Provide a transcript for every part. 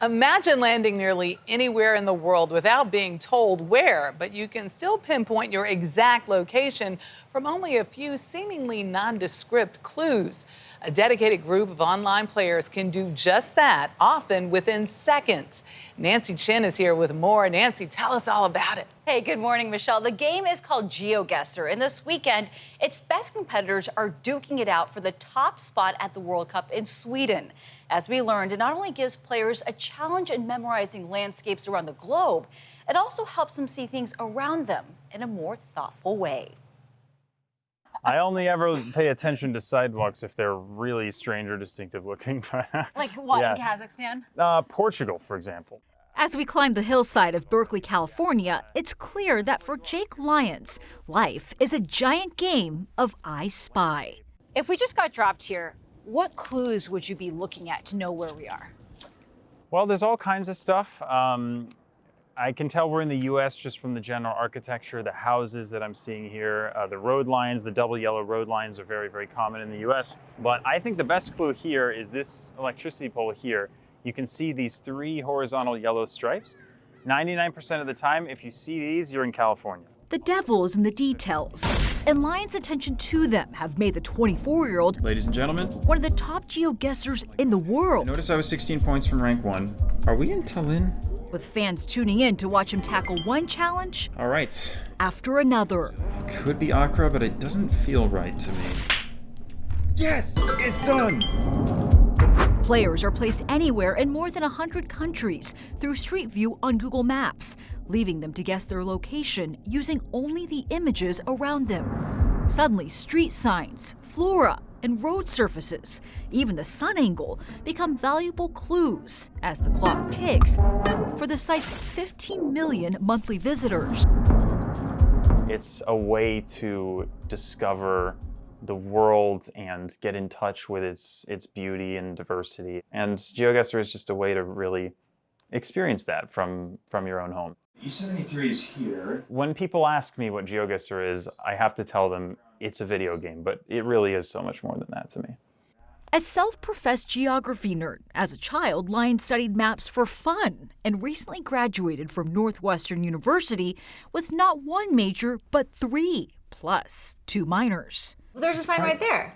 Imagine landing nearly anywhere in the world without being told where, but you can still pinpoint your exact location from only a few seemingly nondescript clues. A dedicated group of online players can do just that, often within seconds. Nancy Chen is here with more. Nancy, tell us all about it. Hey, good morning, Michelle. The game is called GeoGuessr, and this weekend, its best competitors are duking it out for the top spot at the World Cup in Sweden. As we learned, it not only gives players a challenge in memorizing landscapes around the globe, it also helps them see things around them in a more thoughtful way. I only ever pay attention to sidewalks if they're really strange or distinctive looking. Like what, yeah. in Kazakhstan? Portugal, for example. As we climb the hillside of Berkeley, California, it's clear that for Jake Lyons, life is a giant game of I Spy. If we just got dropped here, what clues would you be looking at to know where we are? Well, there's all kinds of stuff. I can tell we're in the U.S. just from the general architecture, the houses that I'm seeing here, the road lines, the double yellow road lines are very, very common in the U.S. But I think the best clue here is this electricity pole here. You can see these 3 horizontal yellow stripes. 99% of the time, if you see these, you're in California. The devil is in the details, and Lyons' attention to them have made the 24-year-old, ladies and gentlemen, one of the top geoguessers in the world. Notice I was 16 points from rank 1. Are we in Tallinn? With fans tuning in to watch him tackle one challenge All right. after another. Could be Accra, but it doesn't feel right to me. Yes, it's done! Players are placed anywhere in more than 100 countries through Street View on Google Maps, leaving them to guess their location using only the images around them. Suddenly, street signs, flora, and road surfaces, even the sun angle, become valuable clues as the clock ticks for the site's 15 million monthly visitors. It's a way to discover the world and get in touch with its beauty and diversity. And GeoGuessr is just a way to really experience that from your own home. E73 is here. When people ask me what GeoGuessr is, I have to tell them it's a video game, but it really is so much more than that to me. A self-professed geography nerd, as a child, Lyons studied maps for fun and recently graduated from Northwestern University with not one major, but 3, plus 2 minors. Well, there's a sign right there.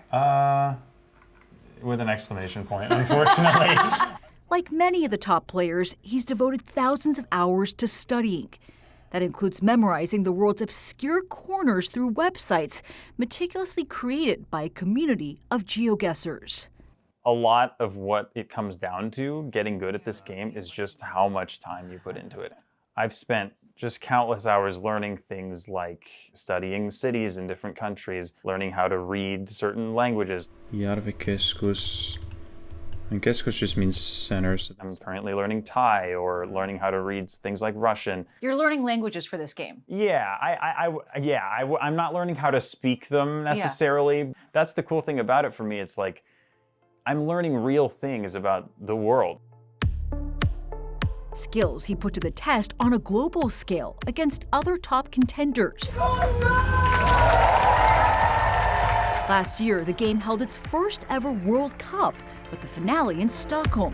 With an exclamation point, unfortunately. Like many of the top players, he's devoted thousands of hours to studying. That includes memorizing the world's obscure corners through websites meticulously created by a community of geoguessers. A lot of what it comes down to, getting good at this game, is just how much time you put into it. I've spent just countless hours learning things like studying cities in different countries, learning how to read certain languages. Järvikeskus. And keskus just means centers. I'm currently learning Thai or learning how to read things like Russian. You're learning languages for this game. Yeah, I'm not learning how to speak them necessarily. Yeah. That's the cool thing about it for me. It's like I'm learning real things about the world. Skills he put to the test on a global scale against other top contenders. Last year, the game held its first ever World Cup with the finale in Stockholm,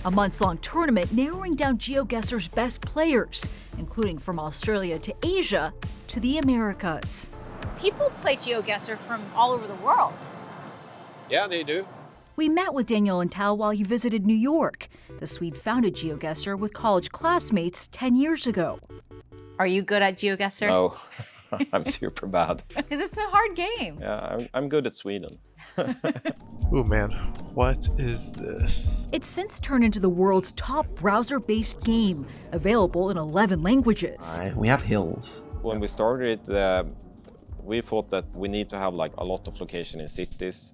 a months-long tournament narrowing down GeoGuessr's best players, including from Australia to Asia to the Americas. People play GeoGuessr from all over the world. Yeah, they do. We met with Daniel and Tal while he visited New York. The Swede founded GeoGuessr with college classmates 10 years ago. Are you good at GeoGuessr? No, I'm super bad. Because it's a hard game. Yeah, I'm good at Sweden. Oh man, what is this? It's since turned into the world's top browser-based game, available in 11 languages. We have hills. When we started it, we thought that we need to have like a lot of location in cities,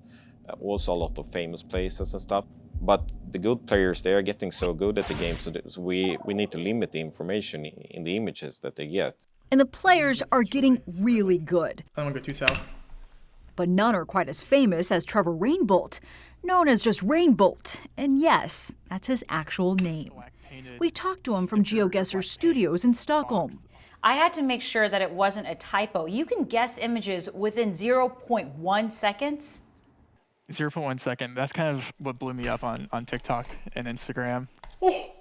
also a lot of famous places and stuff. But the good players, they are getting so good at the game, so we need to limit the information in the images that they get. And the players are getting really good. I don't want to go too south. But none are quite as famous as Trevor Rainbolt, known as just Rainbolt. And yes, that's his actual name. We talked to him from GeoGuessr Studios in Stockholm. I had to make sure that it wasn't a typo. You can guess images within 0.1 seconds. 0.1 second. That's kind of what blew me up on TikTok and Instagram. Oh,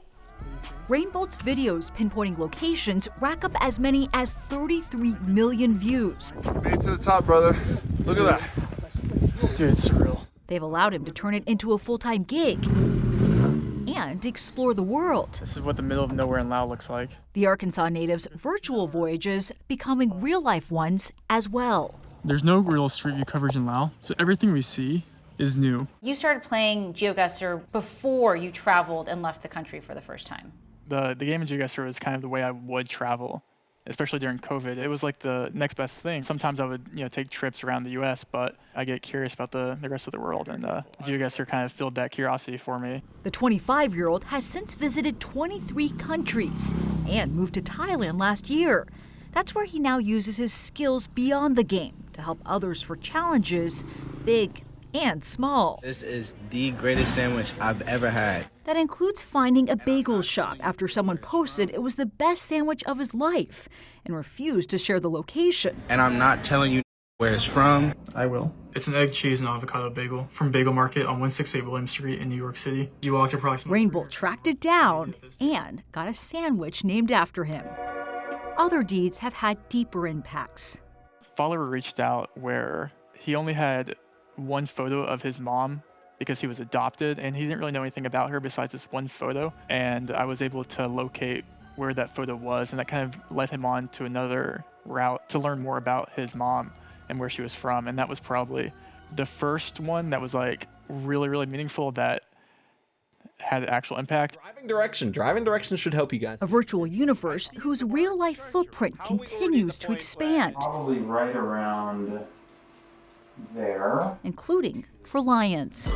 Rainbolt's videos pinpointing locations rack up as many as 33 million views. Made it to the top, brother. Look at that. Dude, it's surreal. They've allowed him to turn it into a full-time gig and explore the world. This is what the middle of nowhere in Laos looks like. The Arkansas native's virtual voyages becoming real-life ones as well. There's no real street view coverage in Laos, so everything we see is new. You started playing GeoGuessr before you traveled and left the country for the first time. The game of Geoguesser was kind of the way I would travel, especially during COVID. It was like the next best thing. Sometimes I would take trips around the US, but I get curious about the rest of the world, and Geoguesser kind of filled that curiosity for me. The 25-year-old has since visited 23 countries and moved to Thailand last year. That's where he now uses his skills beyond the game to help others for challenges, big and small. This is the greatest sandwich I've ever had. That includes finding a bagel shop after someone posted it was the best sandwich of his life and refused to share the location. And I'm not telling you where it's from. I will. It's an egg, cheese, and avocado bagel from Bagel Market on 168 William Street in New York City. You walked approximately... Rainbolt tracked it down and got a sandwich named after him. Other deeds have had deeper impacts. A follower reached out where he only had one photo of his mom because he was adopted, and he didn't really know anything about her besides this one photo. And I was able to locate where that photo was, and that kind of led him on to another route to learn more about his mom and where she was from. And that was probably the first one that was like really, really meaningful, that had actual impact. Driving direction should help you guys. A virtual universe whose real-life footprint continues to expand. Probably right around there. Including for lions.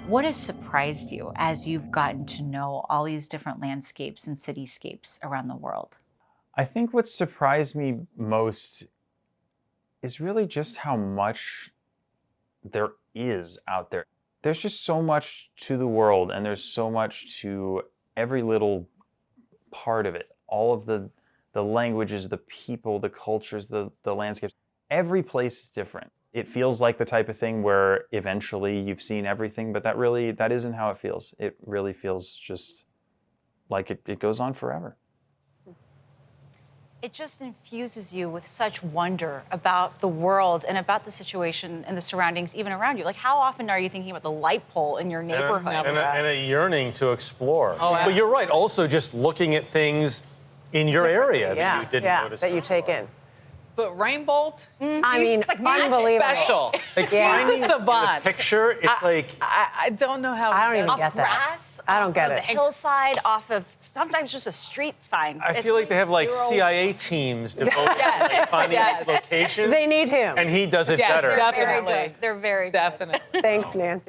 What has surprised you as you've gotten to know all these different landscapes and cityscapes around the world? I think what surprised me most is really just how much there is out there. There's just so much to the world, and there's so much to every little part of it. All of the languages, the people, the cultures, the landscapes. Every place is different. It feels like the type of thing where eventually you've seen everything, but that isn't how it feels. It really feels just like it goes on forever. It just infuses you with such wonder about the world and about the situation and the surroundings even around you. Like, how often are you thinking about the light pole in your neighborhood? And a yearning to explore. Oh, but you're right, also just looking at things in your area that you didn't notice that you before. take in. But Rainbolt, I mean, it's like unbelievable. special. Like Yeah. finding He's a savant. the picture, it's like... I don't know how. I don't even Off get that. grass, I don't off get of it. a hillside, off of sometimes just a street sign. I feel like they have like CIA teams devoted to like, finding these locations. They need him. And he does it Yeah, better. definitely. They're very good. Definitely. Thanks, Nancy.